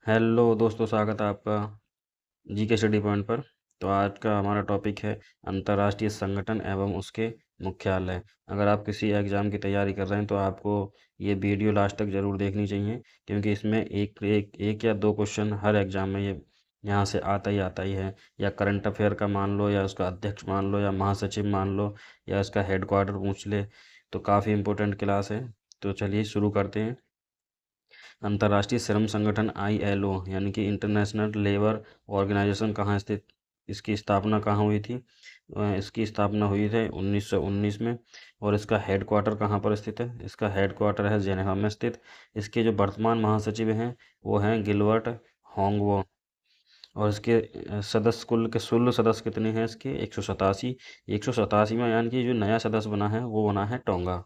Hello दोस्तों, स्वागत है आपका जी के स्टडी पॉइंट पर। तो आज का हमारा टॉपिक है अंतर्राष्ट्रीय संगठन एवं उसके मुख्यालय। अगर आप किसी एग्ज़ाम की तैयारी कर रहे हैं तो आपको ये वीडियो लास्ट तक ज़रूर देखनी चाहिए, क्योंकि इसमें एक या दो क्वेश्चन हर एग्ज़ाम में ये यहाँ से आता ही है। या करंट अफेयर का मान लो, या उसका अध्यक्ष मान लो, या महासचिव मान लो, या उसका हेडक्वार्टर पूछ ले। तो काफ़ी इम्पोर्टेंट क्लास है। तो चलिए शुरू करते हैं। अंतर्राष्ट्रीय श्रम संगठन ILO यानी कि इंटरनेशनल लेबर ऑर्गेनाइजेशन कहाँ स्थित, इसकी स्थापना कहाँ हुई थी? इसकी स्थापना हुई थी 1919 में। और इसका हेडक्वार्टर कहाँ पर स्थित है? इसका हेडक्वार्टर है जेनेवा में स्थित। इसके जो वर्तमान महासचिव हैं वो हैं गिलबर्ट होंगवो। और इसके कुल सदस्य कितने हैं इसके? 187। 187 में यानी कि जो नया सदस्य बना है वो बना है टोंगा।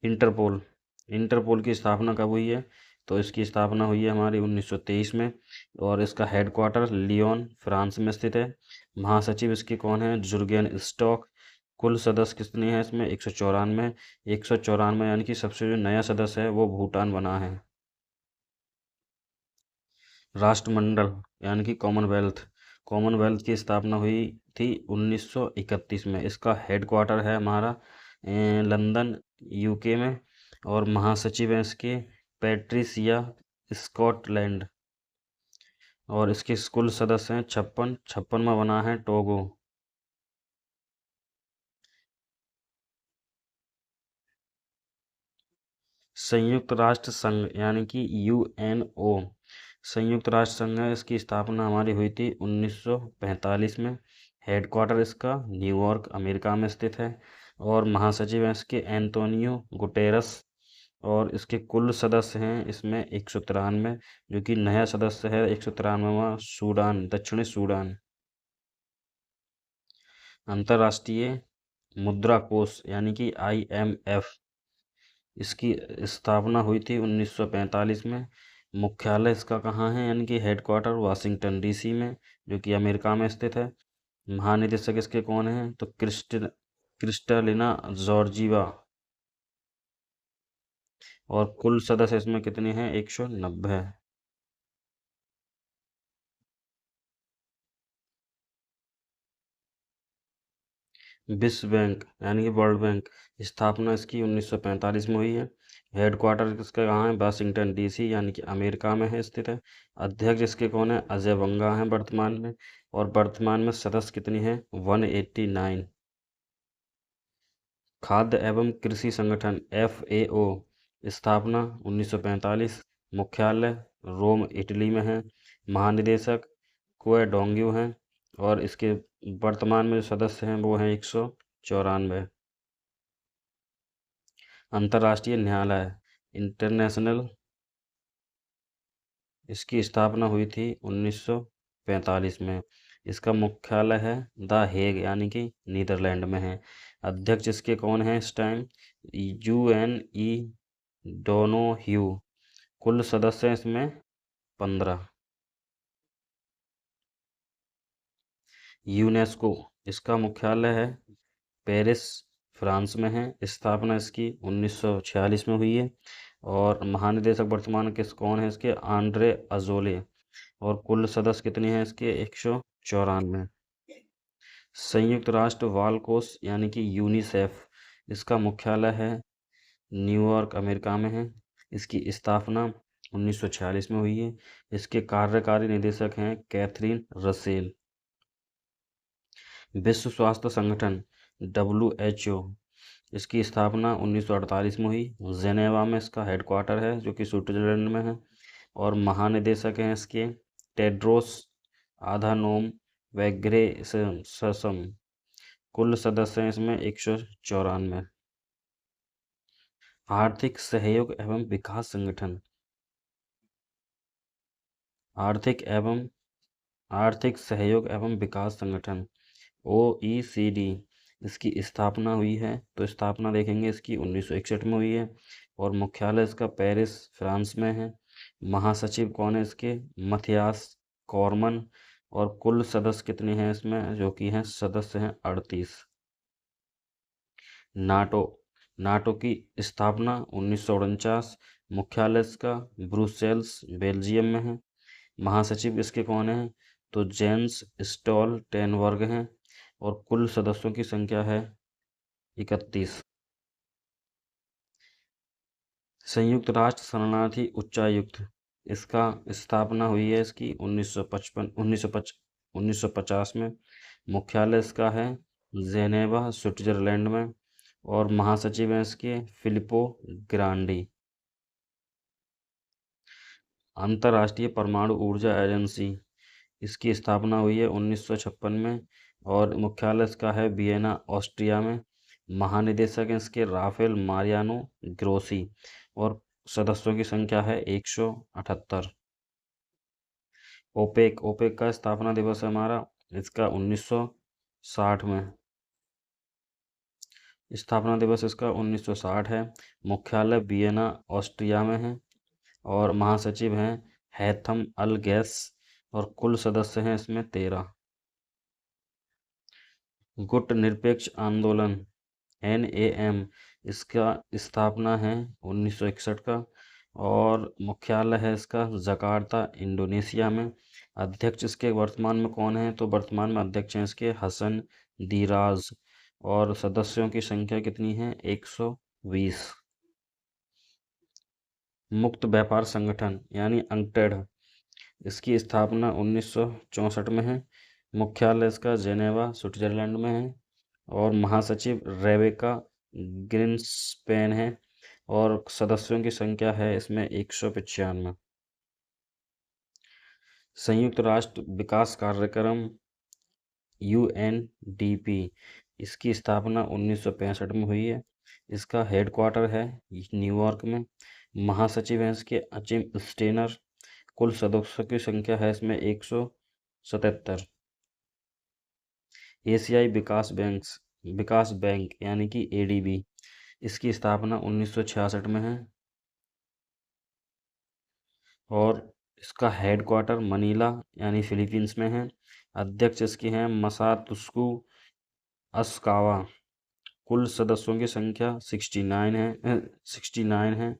इंटरपोल इंटरपोल की स्थापना कब हुई है? तो इसकी स्थापना हुई है हमारी 1923 में। और इसका हेडक्वार्टर लियोन फ्रांस में स्थित है। महासचिव इसके कौन है? Jurgen stock. कुल सदस्य कितने हैं इसमें? 194। 194 यानी कि सबसे जो नया सदस्य है वो भूटान बना है। राष्ट्रमंडल यानी कि कॉमनवेल्थ। कॉमनवेल्थ की स्थापना हुई थी 1931 में। इसका हेडक्वार्टर है हमारा लंदन, UK में। और महासचिव हैं इसके पैट्रिसिया स्कॉटलैंड। और इसके कुल सदस्य हैं 56। 56वां बना है टोगो। संयुक्त राष्ट्र संघ यानी कि UNO। संयुक्त राष्ट्र संघ है, इसकी स्थापना हमारी हुई थी 1945 में। हेडक्वार्टर इसका न्यूयॉर्क अमेरिका में स्थित है। और महासचिव हैं इसके एंटोनियो गुटेरस। और इसके कुल सदस्य हैं इसमें 193, जो कि नया सदस्य है 193वां सूडान, दक्षिणी सूडान। अंतर्राष्ट्रीय मुद्रा कोष यानी कि IMF। इसकी स्थापना हुई थी 1945 में। मुख्यालय इसका कहाँ है? यानी कि हेडक्वार्टर वाशिंगटन DC में, जो कि अमेरिका में स्थित है। महानिदेशक इसके कौन हैं? तो क्रिस्टलिना जॉर्जीवा। और कुल सदस्य इसमें कितने हैं? 190। विश्व बैंक यानी कि वर्ल्ड बैंक। स्थापना इसकी 1945 में हुई है। हेडक्वार्टर इसका कहाँ है? वाशिंगटन DC यानी कि अमेरिका में है स्थित है। अध्यक्ष इसके कौन है? अजय बंगा हैं वर्तमान में। और वर्तमान में सदस्य कितनी हैं? 189। खाद्य एवं कृषि संगठन FAO। स्थापना 1945। मुख्यालय रोम इटली में है। महानिदेशक क्वेडोंग्यू हैं। और इसके वर्तमान में जो सदस्य हैं वो हैं 194। अंतर्राष्ट्रीय न्यायालय इंटरनेशनल, इसकी स्थापना हुई थी 1945 में। इसका मुख्यालय है द हेग यानी कि नीदरलैंड में है। अध्यक्ष इसके कौन है इस टाइम? UN Donohue. कुल सदस्य हैं इसमें 15। यूनेस्को, इसका मुख्यालय है पेरिस, फ्रांस में है। स्थापना इसकी 1946 में हुई है। और महानिदेशक वर्तमान किस कौन है इसके? Andre Azoulay. और कुल सदस्य कितने हैं इसके? 194। संयुक्त राष्ट्र बाल कोष यानी कि यूनिसेफ। इसका मुख्यालय है न्यूयॉर्क अमेरिका में है। इसकी स्थापना 1946 में हुई है। इसके कार्यकारी निदेशक हैं कैथरीन रसेल। विश्व स्वास्थ्य संगठन WHO। इसकी स्थापना 1948 में हुई। जेनेवा में इसका हेडक्वार्टर है, जो कि स्विट्जरलैंड में है। और महानिदेशक हैं इसके टेड्रोस आधानोम वेग्रेससम। कुल सदस्य हैं इसमें 194। आर्थिक सहयोग एवं विकास संगठन। आर्थिक एवं आर्थिक सहयोग एवं विकास संगठन OECD। इसकी स्थापना हुई है, तो स्थापना देखेंगे इसकी 1961 में हुई है। और मुख्यालय इसका पेरिस फ्रांस में है। महासचिव कौन है इसके? मथियास कॉरमन। और कुल सदस्य कितने हैं इसमें? जो कि हैं सदस्य हैं 38। नाटो नाटो की स्थापना 1949। मुख्यालय इसका ब्रुसेल्स बेल्जियम में है। महासचिव इसके कौन है? तो जेंस स्टोल्टेनबर्ग हैं। और कुल सदस्यों की संख्या है 31। संयुक्त राष्ट्र शरणार्थी उच्चायुक्त, इसका स्थापना हुई है इसकी 1950 में। मुख्यालय इसका है जेनेवा स्विट्जरलैंड में। और महासचिव हैं इसके फिलिपो ग्रांडी। अंतर्राष्ट्रीय परमाणु ऊर्जा एजेंसी, इसकी स्थापना हुई है 1956 में। और मुख्यालय इसका है वियना ऑस्ट्रिया में। महानिदेशक हैं इसके राफेल मारियानो ग्रोसी। और सदस्यों की संख्या है 178। ओपेक, ओपेक का स्थापना दिवस है हमारा इसका 1960 में। स्थापना दिवस इसका 1960 है। मुख्यालय वियना ऑस्ट्रिया में है। और महासचिव हैं हैथम अल गैस। और कुल सदस्य हैं इसमें 13। गुट निरपेक्ष आंदोलन NAM, इसका स्थापना है 1961 का। और मुख्यालय है इसका जकार्ता इंडोनेशिया में। अध्यक्ष इसके वर्तमान में कौन है? तो वर्तमान में अध्यक्ष हैं इसके हसन दीराज। और सदस्यों की संख्या कितनी है? 120। मुक्त व्यापार संगठन यानी अंक्टेड, इसकी स्थापना 1964 में है। मुख्यालय इसका जेनेवा स्विट्जरलैंड में है। और महासचिव रेबेका ग्रिन्सपेन है। और सदस्यों की संख्या है इसमें 195। संयुक्त राष्ट्र विकास कार्यक्रम UNDP, इसकी स्थापना 1965 में हुई है। इसका हेडक्वार्टर है न्यूयॉर्क में। महासचिव हैं इसके अचिम स्टेनर। कुल सदस्यों की संख्या है इसमें 177। एशियाई विकास बैंक यानी कि ADB, इसकी स्थापना 1966 में है। और इसका हेडक्वार्टर मनीला यानी फिलीपींस में है। अध्यक्ष इसके हैं मसातुस्कु अस्कावा। कुल सदस्यों की संख्या 69 है।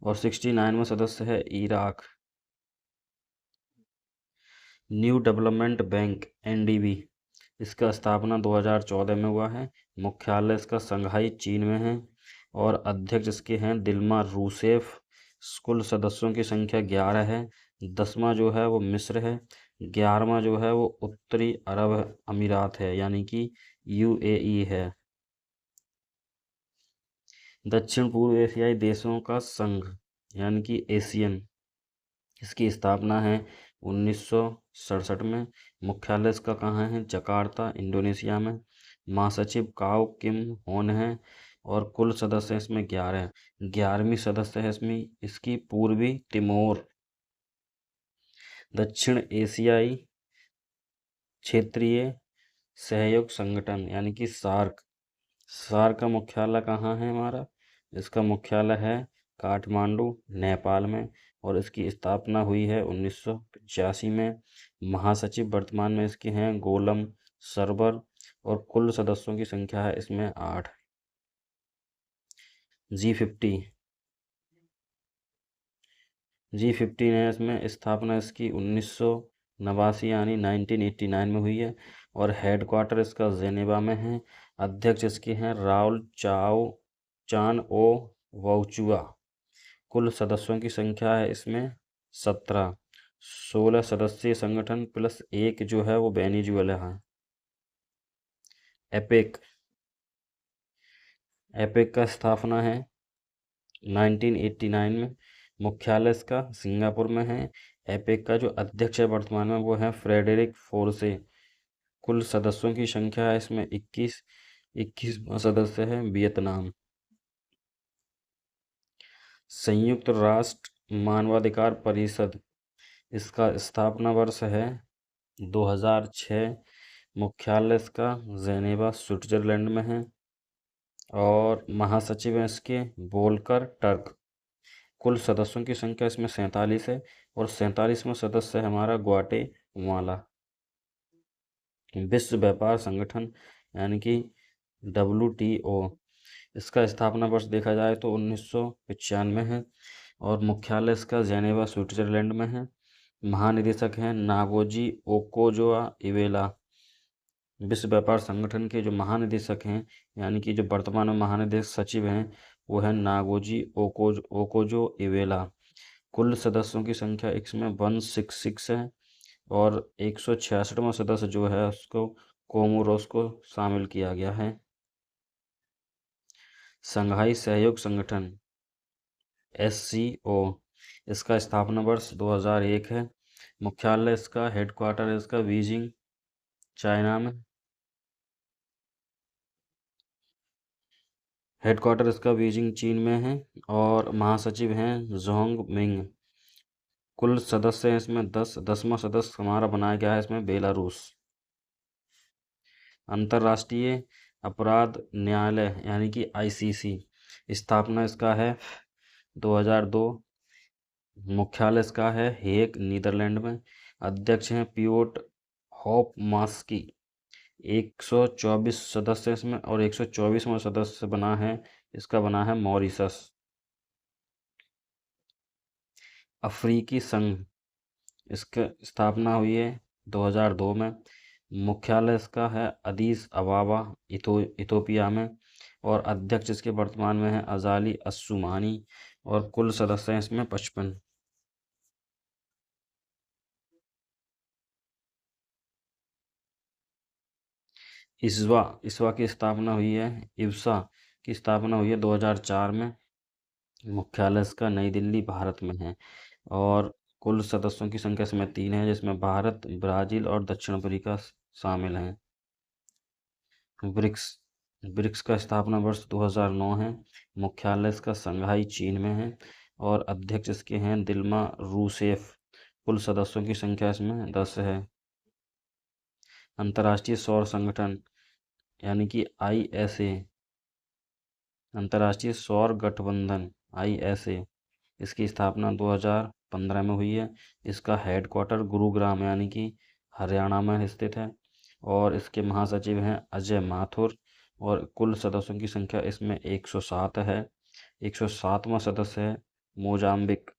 और 69 में सदस्य है Iraq. New development bank NDB, इसका स्थापना 2014 में हुआ है। मुख्यालय इसका शंघाई चीन में है। और अध्यक्ष इसके हैं दिल्मा रूसेफ। कुल सदस्यों की संख्या 11 है। 10वां जो है वो मिस्र है। 11वां जो है वो उत्तरी अरब अमीरात है यानी कि UAE है। दक्षिण पूर्व एशियाई देशों का संघ यानी कि एशियन, इसकी स्थापना है 1967 में। मुख्यालय इसका कहाँ है? जकार्ता इंडोनेशिया में। महासचिव काओ किम होन है। और कुल सदस्य इसमें 11 हैं। 11वीं सदस्य है इसमें इसकी पूर्वी तिमोर। दक्षिण एशियाई क्षेत्रीय सहयोग संगठन यानी कि सार्क, सार्क का मुख्यालय कहाँ है हमारा? इसका मुख्यालय है काठमांडू नेपाल में। और इसकी स्थापना हुई है 1985 में। महासचिव वर्तमान में इसके हैं गोलम सरबर। और कुल सदस्यों की संख्या है इसमें 8। G50 है, इसमें स्थापना इसकी 1989 यानी 1989 में हुई है। और हेडक्वार्टर इसका जेनेवा में है। अध्यक्ष इसके हैं राउल चान ओ वाउचुआ। कुल सदस्यों की संख्या है इसमें 17। 16 सदस्यीय संगठन प्लस एक जो है वो वेनेजुएला है। एपेक का स्थापना है 1989 में। मुख्यालय इसका सिंगापुर में है। एपेक का जो अध्यक्ष है वर्तमान में वो है फ्रेडरिक फोर्से। कुल सदस्यों की संख्या है इसमें 21 सदस्य है वियतनाम। संयुक्त राष्ट्र मानवाधिकार परिषद, इसका स्थापना वर्ष है 2006। मुख्यालय इसका जेनेवा स्विट्जरलैंड में है। और महासचिव हैं इसके वोल्कर टर्क। कुल सदस्यों की संख्या इसमें 47 है। और 47वां सदस्य है हमारा ग्वाटेमाला। विश्व व्यापार संगठन यानी कि WTO, इसका स्थापना वर्ष देखा जाए तो 1995 है और मुख्यालय इसका जेनेवा स्विट्जरलैंड में है। महानिदेशक हैं नागोजी ओकोजोआ इवेला। विश्व व्यापार संगठन के जो महानिदेशक हैं, यानी कि जो वर्तमान में महानिदेशक सचिव हैं, वो है नागोजी ओकोजो इवेला। कुल सदस्यों की संख्या इसमें 166 है और 166वां सदस्य जो है उसको कोमोरोस को शामिल किया गया है। संघाई सहयोग संगठन SCO, इसका स्थापना वर्ष 2001 है। मुख्यालय इसका हेडक्वार्टर इसका बीजिंग चाइना में। हेडक्वार्टर इसका बीजिंग चीन में है और महासचिव हैं जोंग मिंग। कुल सदस्य हैं इसमें 10वां सदस्य हमारा बनाया गया है इसमें बेलारूस। अंतर्राष्ट्रीय अपराध न्यायालय यानी कि ICC, स्थापना इसका है 2002। मुख्यालय इसका है हेग नीदरलैंड में। अध्यक्ष हैं पियोट हॉफमास्की। 124 सदस्य इसमें और 124वां सदस्य बना है मॉरिशस। अफ्रीकी संघ, इसकी स्थापना हुई है 2002 में। मुख्यालय इसका है अदीस अबाबा इथोपिया में और अध्यक्ष इसके वर्तमान में है अजाली अस्सुमानी और कुल सदस्य हैं इसमें 55। इस्वा की स्थापना हुई है इब्सा की स्थापना हुई है 2004 में। मुख्यालय इसका नई दिल्ली भारत में है और कुल सदस्यों की संख्या इसमें 3 है, जिसमें भारत, ब्राज़ील और दक्षिण अफ्रीका शामिल हैं। ब्रिक्स का स्थापना वर्ष 2009 है। मुख्यालय इसका शंघाई चीन में है और अध्यक्ष इसके हैं दिल्मा रूसेफ। कुल सदस्यों की संख्या इसमें 10 है। अंतर्राष्ट्रीय सौर संगठन यानी कि ISA, अंतर्राष्ट्रीय सौर गठबंधन ISA, इसकी स्थापना 2015 में हुई है। इसका हेडक्वार्टर गुरुग्राम यानी कि हरियाणा में स्थित है और इसके महासचिव हैं अजय माथुर और कुल सदस्यों की संख्या इसमें 107 है। 107वां सदस्य है मोजाम्बिक।